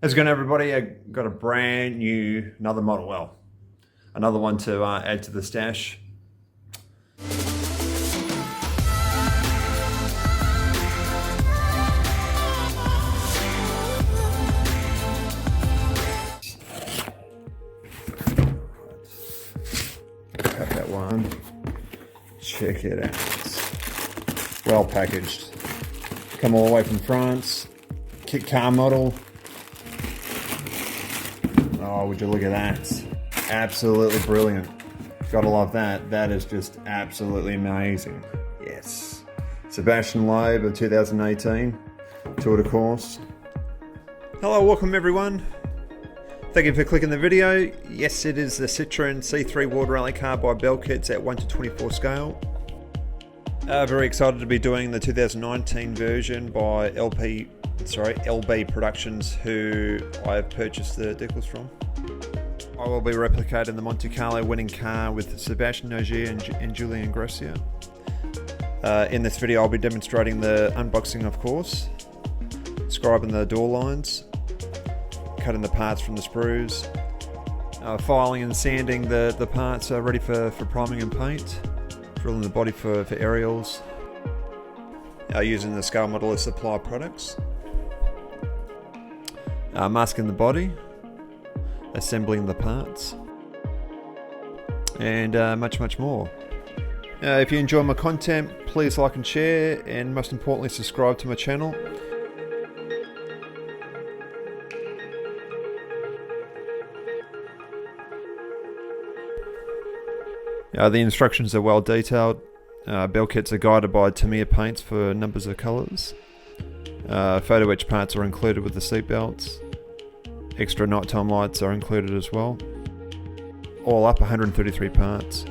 How's it going, everybody? I got a brand new, another model, well, another one to add to the stash. Got that one. Check it out. Well packaged. Come all the way from France. Kit car model. Oh, would you look at that? Absolutely brilliant. Gotta love that. That is just absolutely amazing. Yes. Sebastien Loeb of 2018 Tour de Course. Hello, welcome everyone. Thank you for clicking the video. Yes, it is the Citroen C3 World Rally car by Belkits at 1:24 scale. Very excited to be doing the 2019 version by LB Productions, who I have purchased the decals from. I will be replicating the Monte Carlo winning car with Sebastien, Ogier and Julian Ingrassia. In this video I'll be demonstrating the unboxing, of course, scribing the door lines, cutting the parts from the sprues, filing and sanding the parts ready for priming and paint, drilling the body for aerials, using the scale model as supply products, masking the body, assembling the parts, and much more. If you enjoy my content, please like and share, and most importantly subscribe to my channel. The instructions are well detailed. Belkits are guided by Tamiya paints for numbers of colours. Photo-etched parts are included with the seat belts. Extra nighttime lights are included as well. All up 133 parts.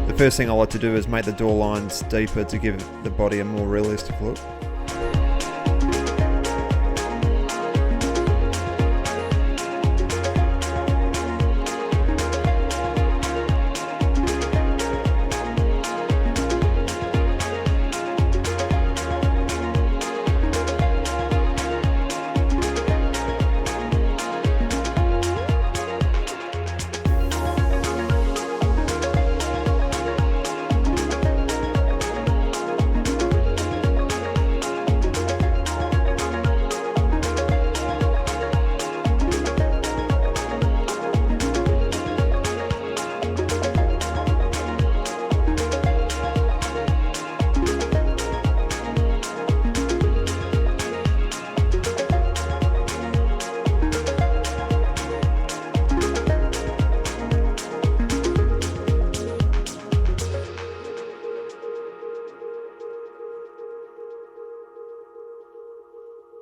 The first thing I like to do is make the door lines deeper to give the body a more realistic look.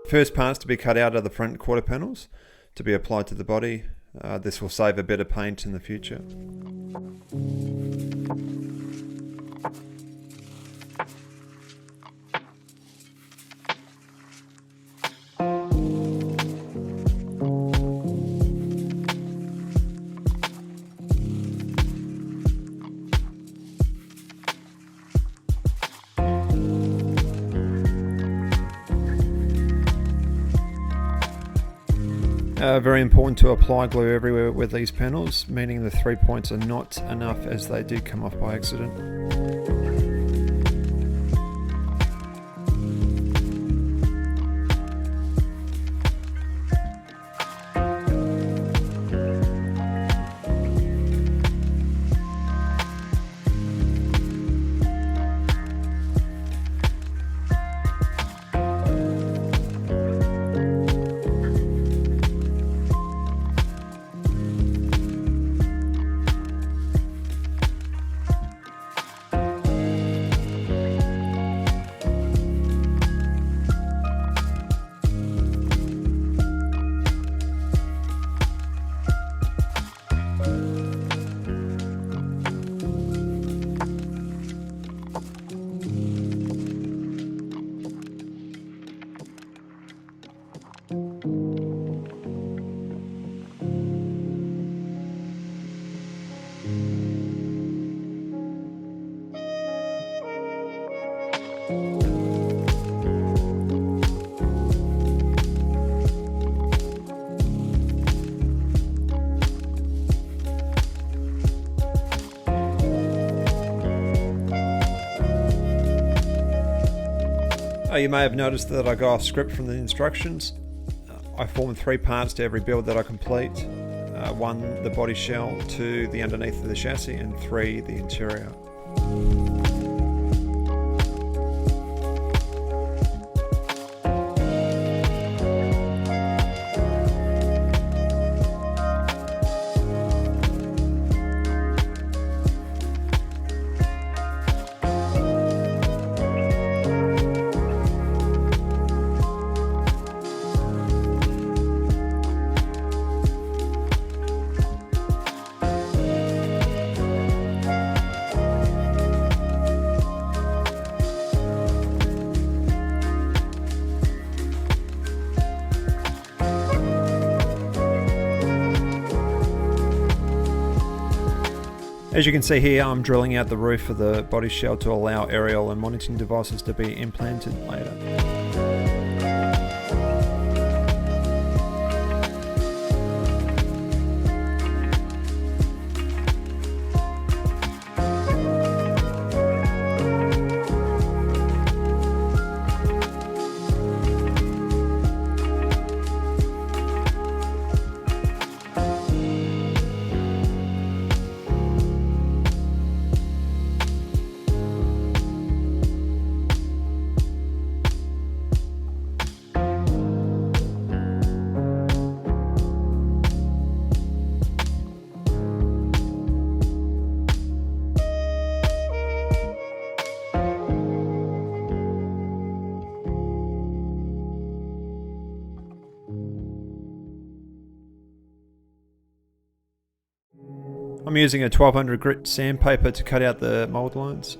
First parts to be cut out are the front quarter panels to be applied to the body. This will save a bit of paint in the future. Very important to apply glue everywhere with these panels, meaning the 3 points are not enough as they do come off by accident. You may have noticed that I go off script from the instructions. I form 3 parts to every build that I complete. 1, the body shell, 2, the underneath of the chassis, and 3, the interior. As you can see here, I'm drilling out the roof of the body shell to allow aerial and monitoring devices to be implanted later. I'm using a 1200 grit sandpaper to cut out the mould lines.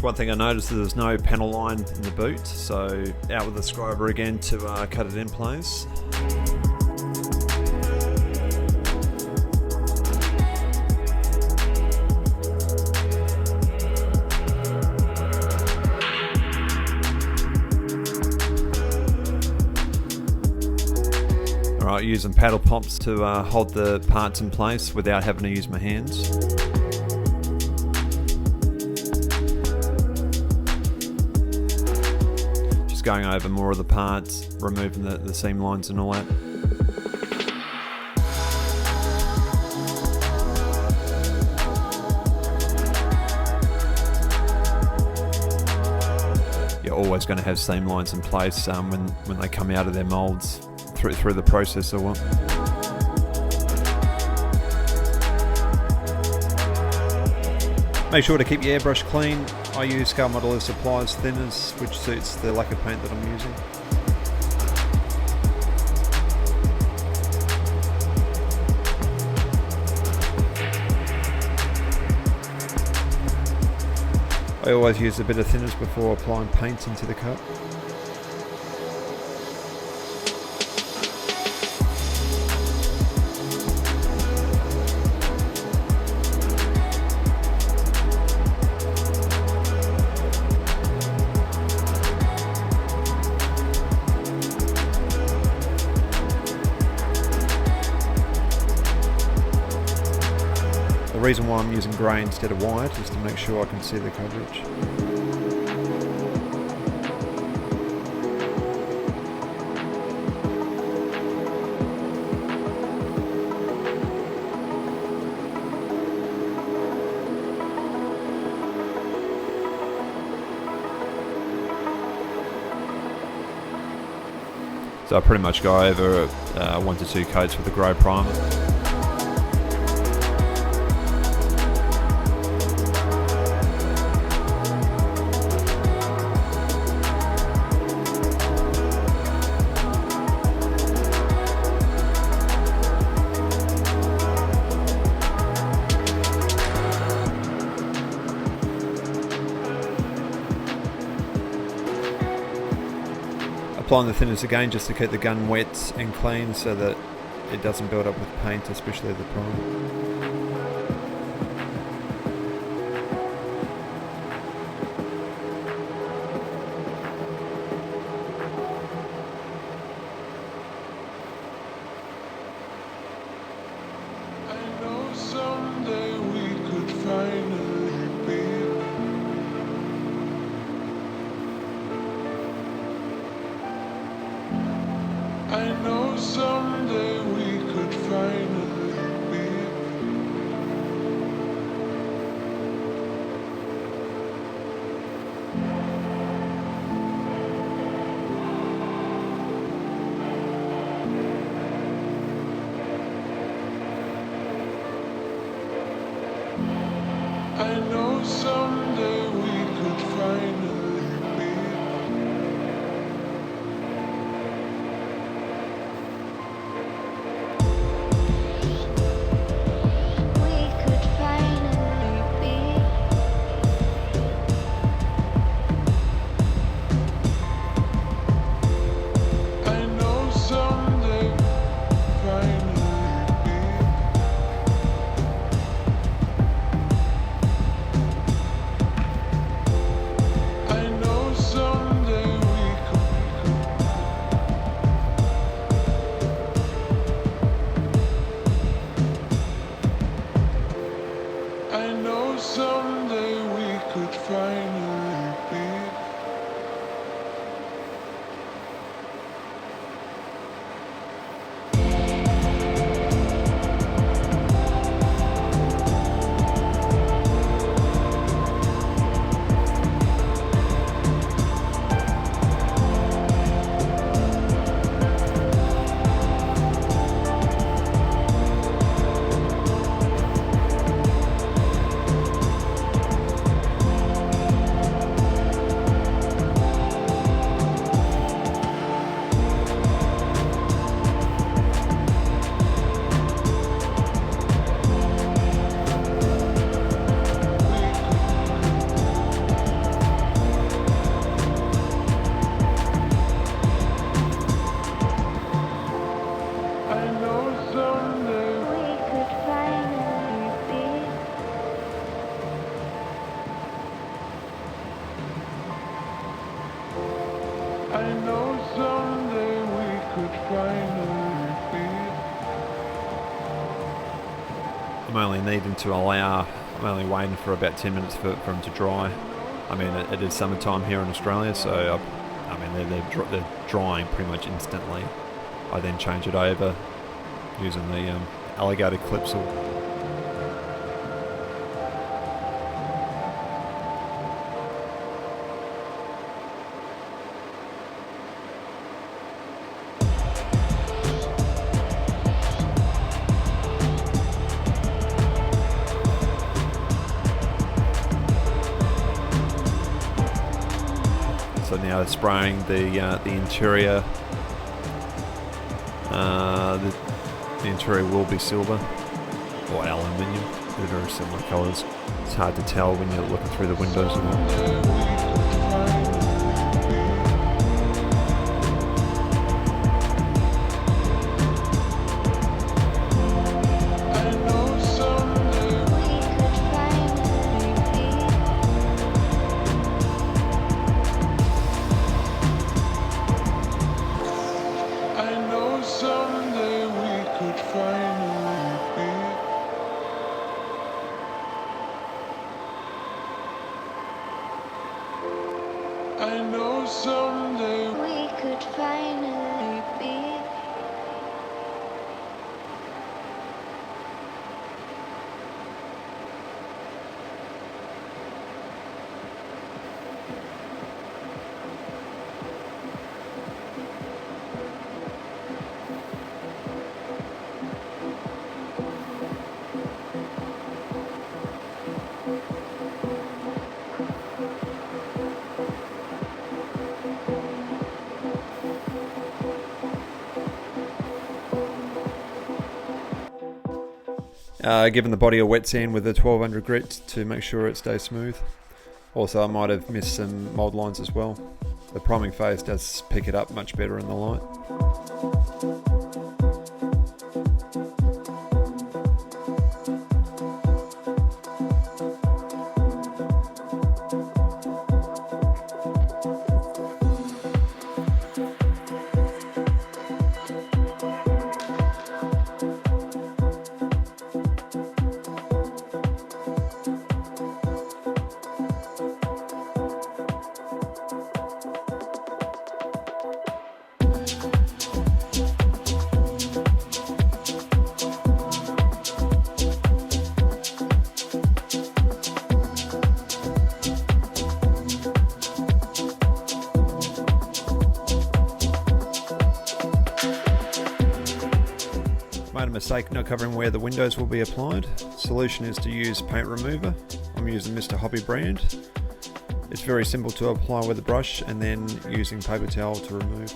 One thing I noticed is there's no panel line in the boot, so out with the Scriber again to cut it in place. Alright, using paddle pumps to hold the parts in place without having to use my hands. Going over more of the parts, removing the seam lines and all that. You're always going to have seam lines in place when they come out of their molds through the process or what. Make sure to keep your airbrush clean. I use Scale Modeler Supplies thinners, which suits the lacquer paint that I'm using. I always use a bit of thinners before applying paint into the cut. The reason why I'm using grey instead of white is to make sure I can see the coverage. So I pretty much go over 1 to 2 coats with the grey primer. Applying the thinners again just to keep the gun wet and clean so that it doesn't build up with paint, especially the primer. I'm only waiting for about 10 minutes for them to dry. I mean, it is summertime here in Australia, so they're drying pretty much instantly. I then change it over using the alligator clips. So now spraying the interior. The interior will be silver or aluminium. They're very similar colours. It's hard to tell when you're looking through the windows and all. Giving the body a wet sand with a 1200 grit to make sure it stays smooth. Also, I might have missed some mold lines as well. The priming phase does pick it up much better in the light. Made a mistake not covering where the windows will be applied. Solution is to use paint remover. I'm using MrHobby brand. It's very simple to apply with a brush and then using paper towel to remove.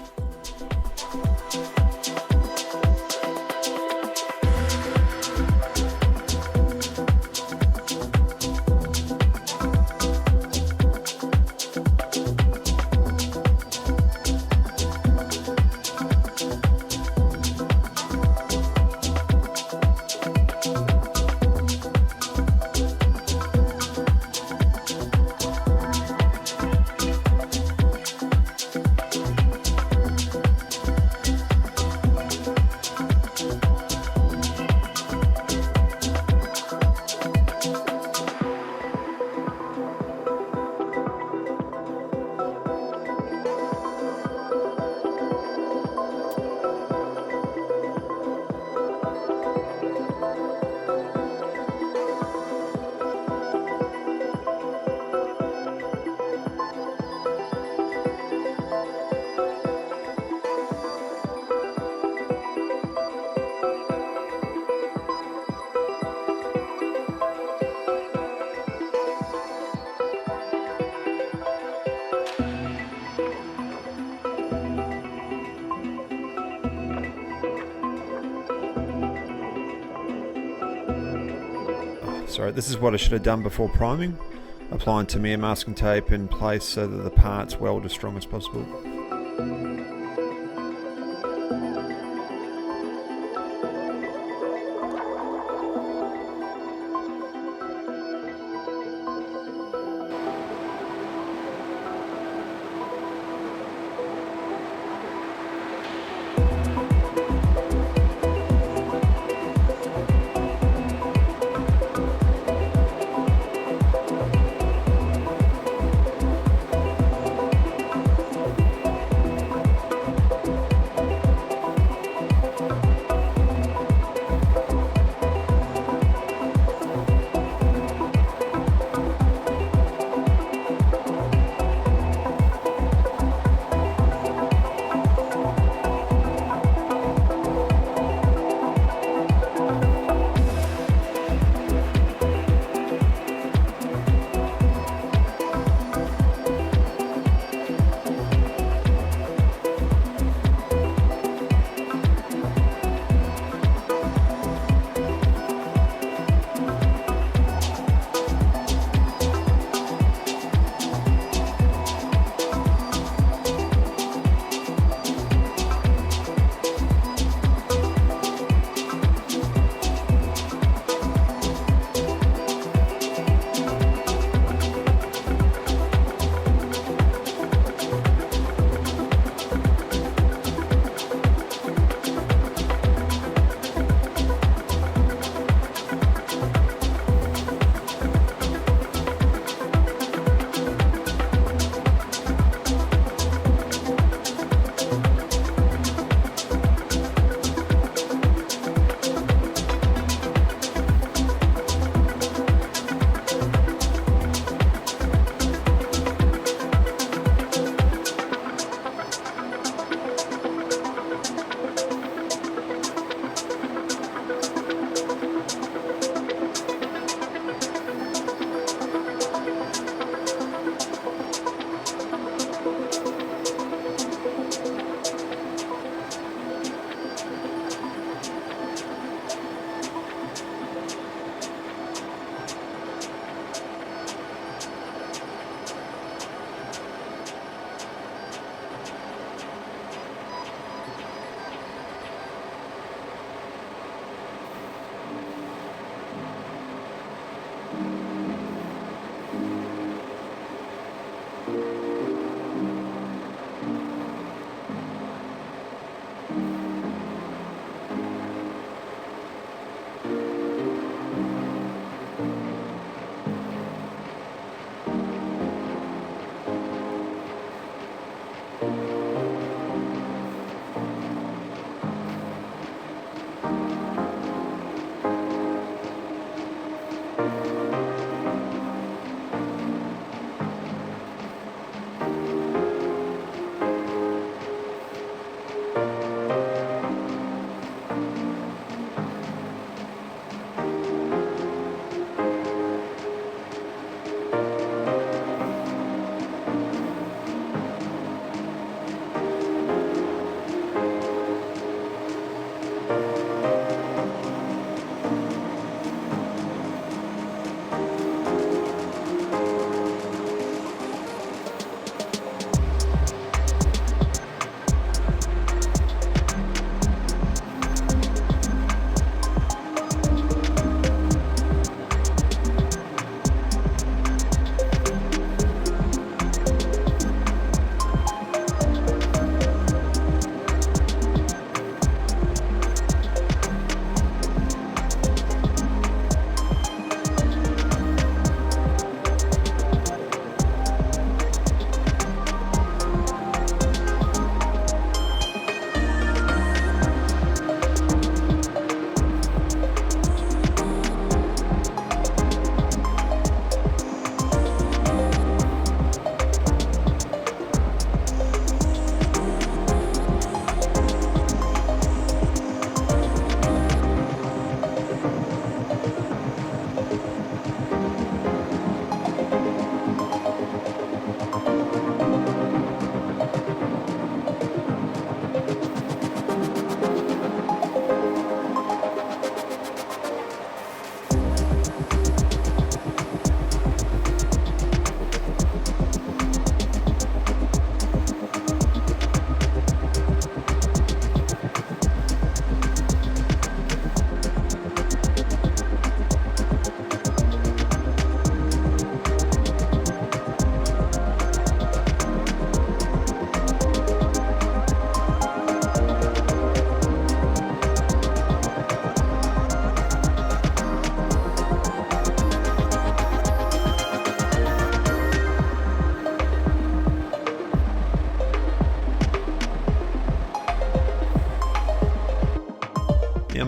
Sorry, this is what I should have done before priming. Applying Tamiya masking tape in place so that the parts weld as strong as possible.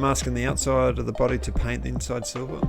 masking the outside of the body to paint the inside silver.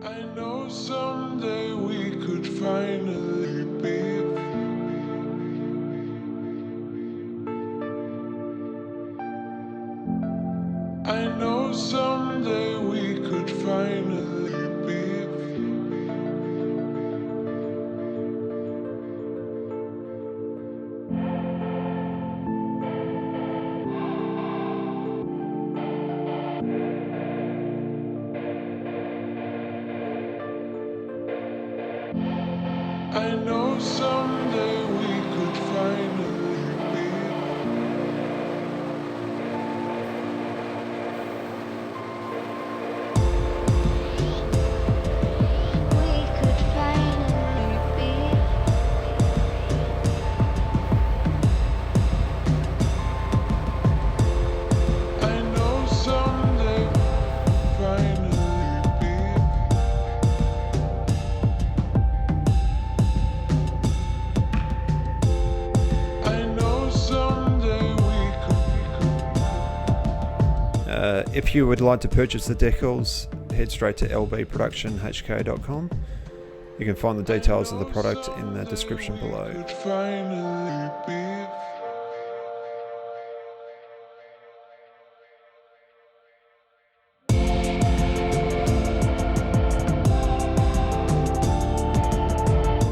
I know someday we could finally be. I know someday we could finally be. I know someday we could finally be. We could finally be. I know someday finally be. I know someday we could. If you would like to purchase the decals, head straight to lbproductionhk.com. You can find the details of the product in the description below. Could finally be.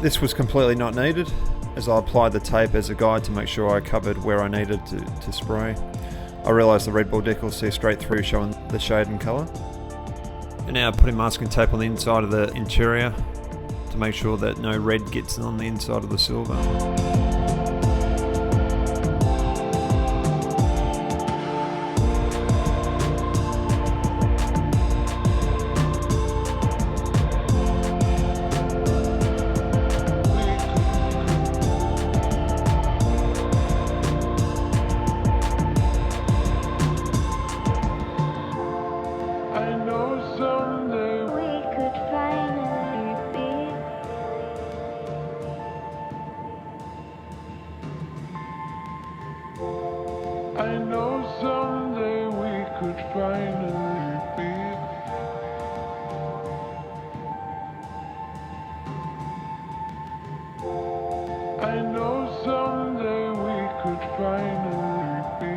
This was completely not needed, as I applied the tape as a guide to make sure I covered where I needed to spray. I realised the Red Bull decals see straight through, showing the shade and colour. And now putting masking tape on the inside of the interior to make sure that no red gets on the inside of the silver. I know someday We could finally be. I know someday we could finally be. I know someday we could finally be.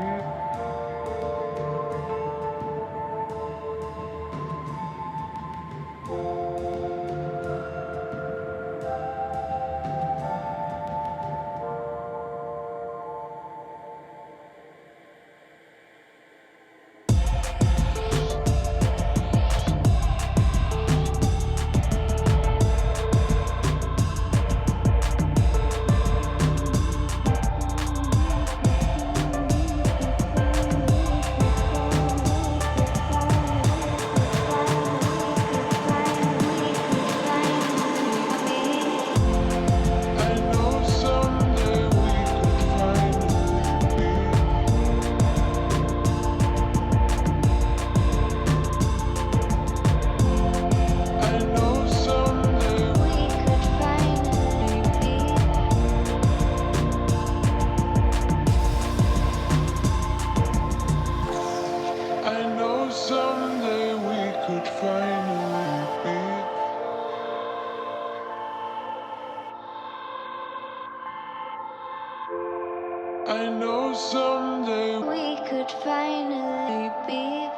I know someday we could finally be. I know someday We could finally be. I know someday we could finally be. I know someday We could finally be.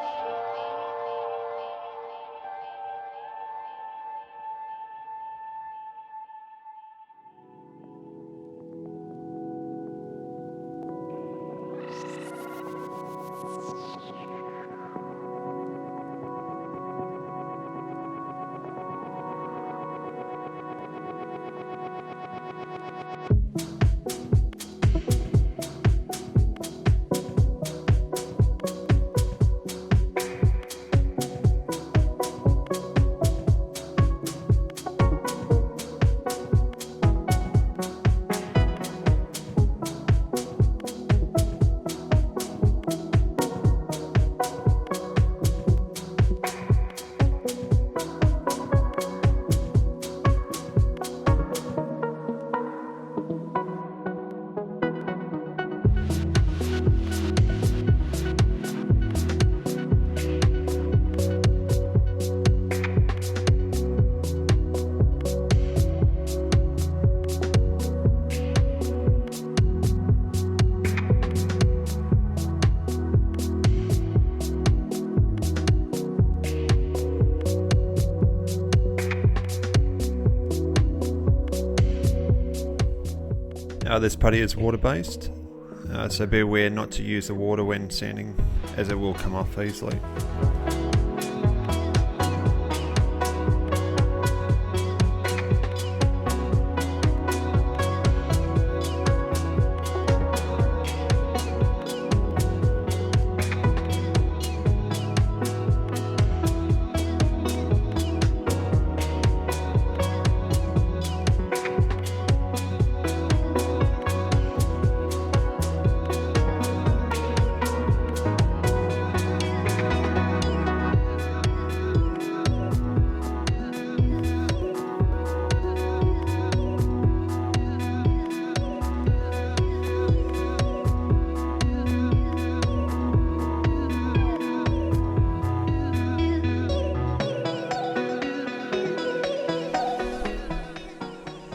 This putty is water based, so be aware not to use the water when sanding, as it will come off easily.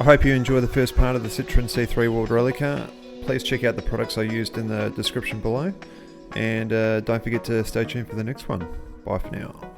I hope you enjoy the first part of the Citroen C3 World Rally Car. Please check out the products I used in the description below, and don't forget to stay tuned for the next one. Bye for now.